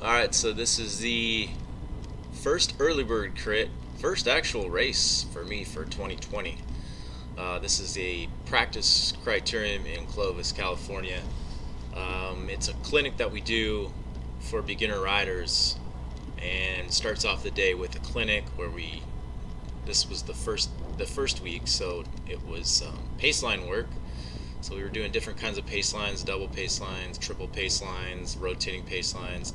Alright, so this is the first early bird crit, first actual race for me for 2020. This is a practice criterium in Clovis, California. It's a clinic that we do for beginner riders, and starts off the day with a clinic where this was the first week, so it was paceline work. So we were doing different kinds of pace lines, double pace lines, triple pace lines, rotating pace lines.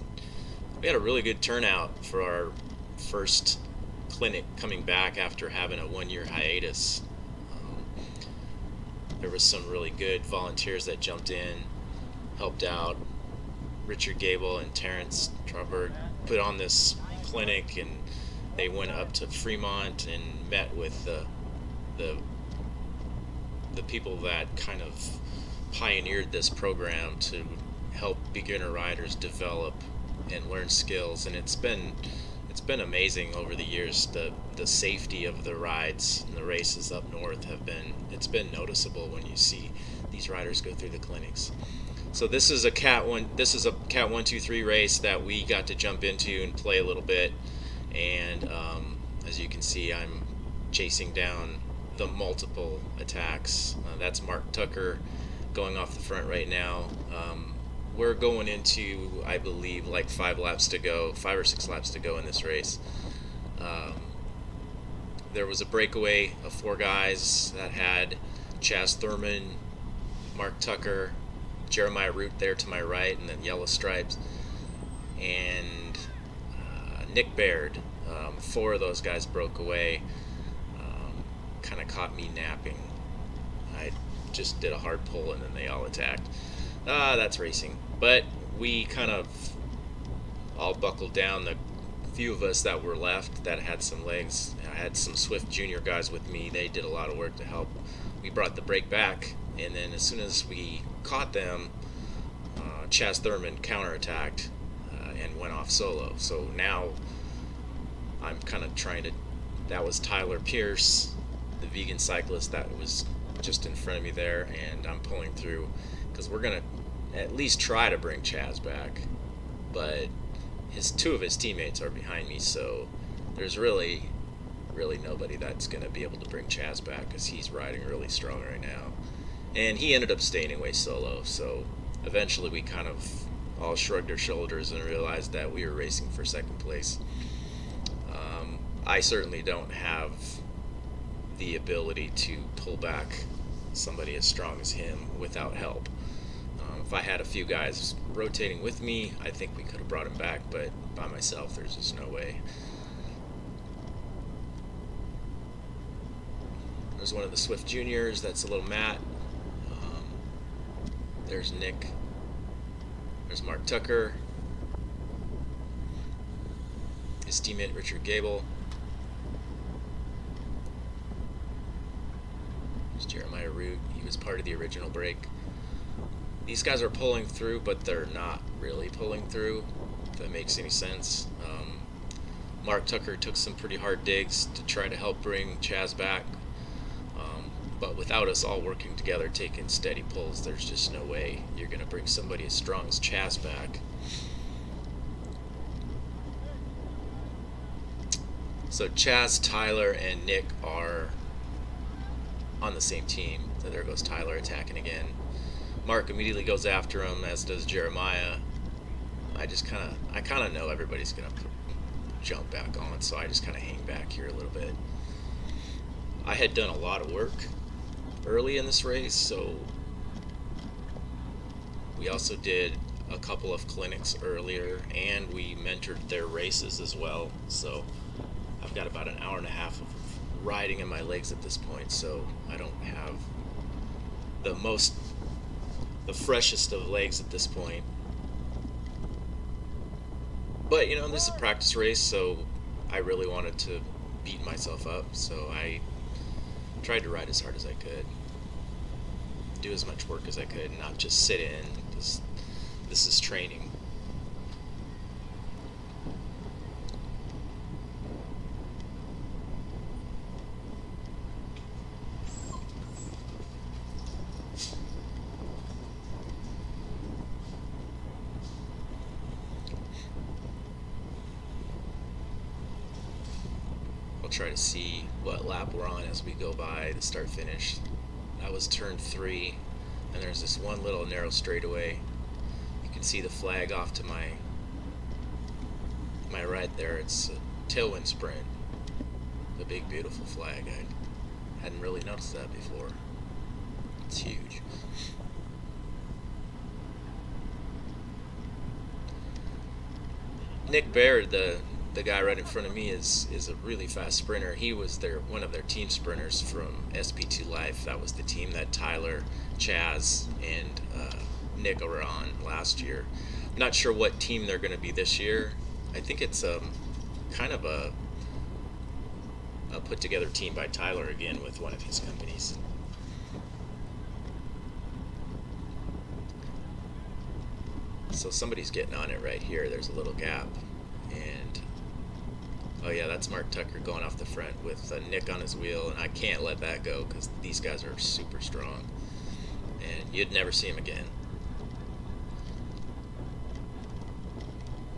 We had a really good turnout for our first clinic coming back after having a 1-year hiatus. There was some really good volunteers that jumped in, helped out. Richard Gable and Terrence Trauberg put on this clinic, and they went up to Fremont and met with the people that kind of pioneered this program to help beginner riders develop and learn skills. And it's been amazing over the years. The safety of the rides and the races up north it's been noticeable when you see these riders go through the clinics. So this is a Cat 1-2-3 race that we got to jump into and play a little bit, and as you can see, I'm chasing down the multiple attacks. That's Mark Tucker going off the front right now. We're going into, I believe, like 5 or 6 laps to go in this race. There was a breakaway of 4 guys that had Chaz Thurman, Mark Tucker, Jeremiah Root there to my right, and then Yellow Stripes, and Nick Baird. 4 of those guys broke away. Kind of caught me napping. I just did a hard pull and then they all attacked. That's racing. But we kind of all buckled down. The few of us that were left that had some legs, I had some Swift Junior guys with me. They did a lot of work to help. We brought the break back, and then as soon as we caught them, Chaz Thurman counterattacked and went off solo. So now I'm kind of trying to. That was Tyler Pierce, the vegan cyclist that was just in front of me there, and I'm pulling through because we're gonna at least try to bring Chaz back, but 2 of his teammates are behind me, so there's really nobody that's gonna be able to bring Chaz back because he's riding really strong right now, and he ended up staying away solo. So eventually we kind of all shrugged our shoulders and realized that we were racing for second place. I certainly don't have the ability to pull back somebody as strong as him without help. If I had a few guys rotating with me, I think we could have brought him back, but by myself there's just no way. There's one of the Swift Juniors, that's a little Matt. There's Nick. There's Mark Tucker. His teammate Richard Gable. Jeremiah Root, he was part of the original break. These guys are pulling through, but they're not really pulling through, if that makes any sense. Mark Tucker took some pretty hard digs to try to help bring Chaz back, but without us all working together, taking steady pulls, there's just no way you're going to bring somebody as strong as Chaz back. So Chaz, Tyler, and Nick are on the same team. So there goes Tyler attacking again. Mark immediately goes after him, as does Jeremiah. I kind of know everybody's gonna jump back on, so I just kind of hang back here a little bit. I had done a lot of work early in this race, so we also did a couple of clinics earlier, and we mentored their races as well. So I've got about an hour and a half of riding in my legs at this point, so I don't have the freshest of legs at this point. But you know, this is a practice race, so I really wanted to beat myself up, so I tried to ride as hard as I could, do as much work as I could, not just sit in. This is training. I'll try to see what lap we're on as we go by the start finish. That was turn 3, and there's this one little narrow straightaway. You can see the flag off to my right there. It's a tailwind sprint. The big beautiful flag. I hadn't really noticed that before. It's huge. Nick Baird, the guy right in front of me, is a really fast sprinter. He was one of their team sprinters from SP2 Life. That was the team that Tyler, Chaz, and Nick were on last year. I'm not sure what team they're going to be this year. I think it's kind of a put together team by Tyler again with one of his companies. So somebody's getting on it right here. There's a little gap, and oh yeah, that's Mark Tucker going off the front with Nick on his wheel, and I can't let that go because these guys are super strong, and you'd never see him again.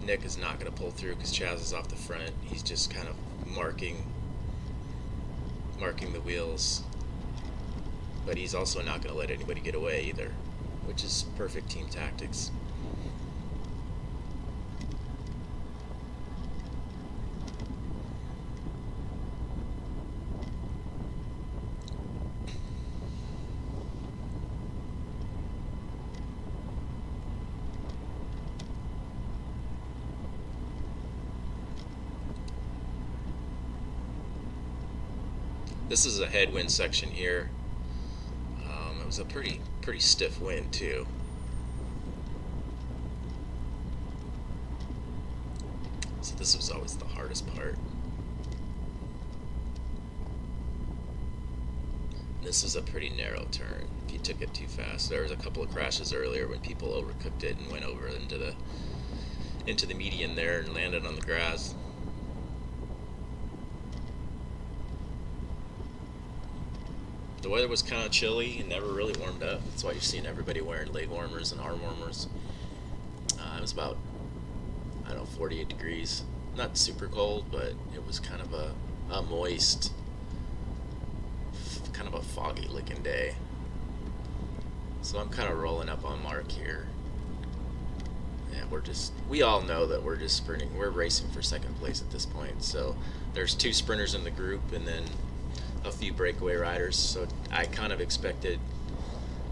Nick is not going to pull through because Chaz is off the front. He's just kind of marking the wheels, but he's also not going to let anybody get away either, which is perfect team tactics. This is a headwind section here. It was a pretty stiff wind too. So this was always the hardest part. This was a pretty narrow turn if you took it too fast. There was a couple of crashes earlier when people overcooked it and went over into the median there and landed on the grass. The weather was kind of chilly and never really warmed up. That's why you're seeing everybody wearing leg warmers and arm warmers. It was about, I don't know, 48 degrees. Not super cold, but it was kind of a moist, kind of a foggy looking day. So I'm kind of rolling up on Mark here. And we all know that we're just sprinting. We're racing for second place at this point. So there's 2 sprinters in the group and then a few breakaway riders, so I kind of expected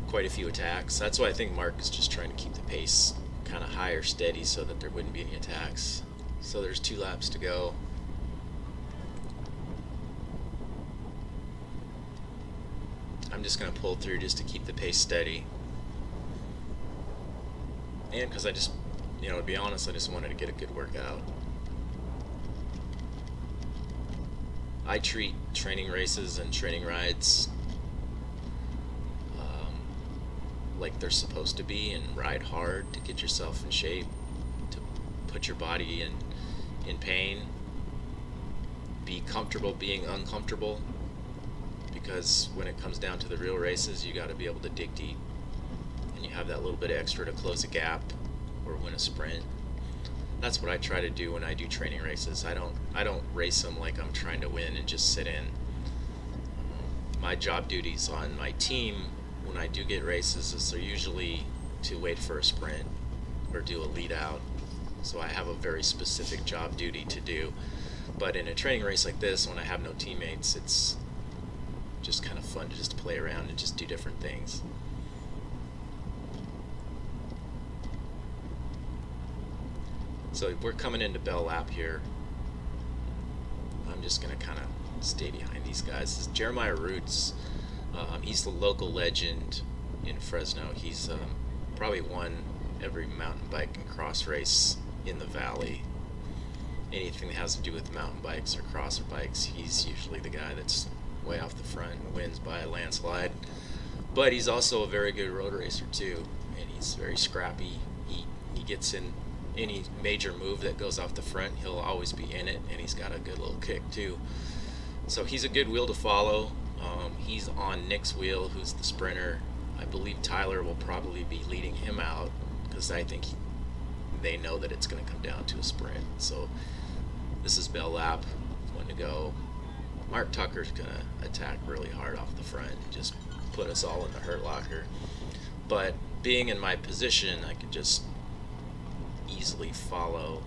quite a few attacks. That's why I think Mark is just trying to keep the pace kind of high or steady so that there wouldn't be any attacks. So there's 2 laps to go. I'm just going to pull through just to keep the pace steady. And because I just, to be honest, I just wanted to get a good workout. I treat training races and training rides like they're supposed to be, and ride hard to get yourself in shape, to put your body in pain, be comfortable being uncomfortable, because when it comes down to the real races, you got to be able to dig deep, and you have that little bit extra to close a gap or win a sprint. That's what I try to do when I do training races. I don't race them like I'm trying to win and just sit in. My job duties on my team when I do get races is they're usually to wait for a sprint or do a lead out. So I have a very specific job duty to do. But in a training race like this, when I have no teammates, it's just kind of fun to just play around and just do different things. So we're coming into Bell Lap here. I'm just going to kind of stay behind these guys. This is Jeremiah Roots. He's the local legend in Fresno. He's probably won every mountain bike and cross race in the valley. Anything that has to do with mountain bikes or crosser bikes, he's usually the guy that's way off the front and wins by a landslide. But he's also a very good road racer too, and he's very scrappy. He gets in any major move that goes off the front, he'll always be in it, and he's got a good little kick too. So he's a good wheel to follow. He's on Nick's wheel, who's the sprinter. I believe Tyler will probably be leading him out because I think they know that it's going to come down to a sprint. So this is Bell Lap, 1 to go. Mark Tucker's gonna attack really hard off the front, just put us all in the hurt locker. But being in my position, I could just easily follow.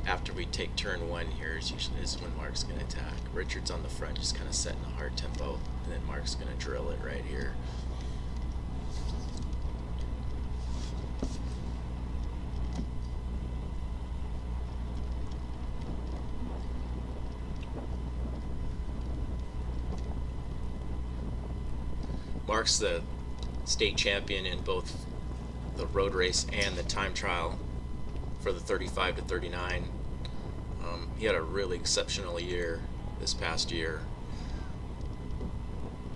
After we take turn 1 here is when Mark's going to attack. Richard's on the front, just kind of setting a hard tempo, and then Mark's going to drill it right here. Mark's the state champion in both the road race and the time trial for the 35 to 39. He had a really exceptional year this past year.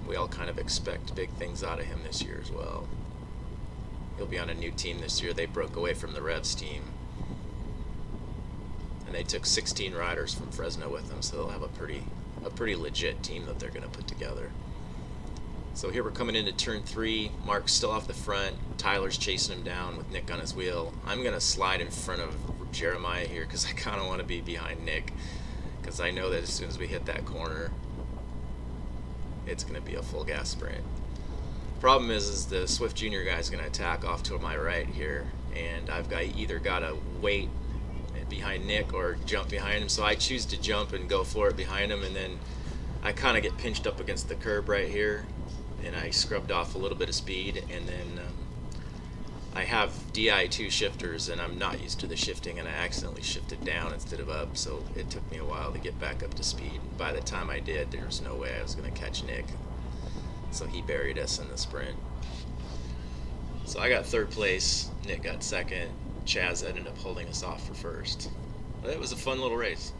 We all kind of expect big things out of him this year as well. He'll be on a new team this year. They broke away from the Revs team, and they took 16 riders from Fresno with them, so they'll have a pretty legit team that they're going to put together. So here we're coming into turn 3. Mark's still off the front. Tyler's chasing him down with Nick on his wheel. I'm going to slide in front of Jeremiah here because I kind of want to be behind Nick, because I know that as soon as we hit that corner, it's going to be a full gas sprint. Problem is the Swift Junior guy is going to attack off to my right here, and I've either got to wait behind Nick or jump behind him. So I choose to jump and go for it behind him, and then I kind of get pinched up against the curb right here, and I scrubbed off a little bit of speed, and then I have DI2 shifters, and I'm not used to the shifting, and I accidentally shifted down instead of up, so it took me a while to get back up to speed. By the time I did, there was no way I was going to catch Nick, so he buried us in the sprint. So I got 3rd place, Nick got 2nd, Chaz ended up holding us off for 1st. But it was a fun little race.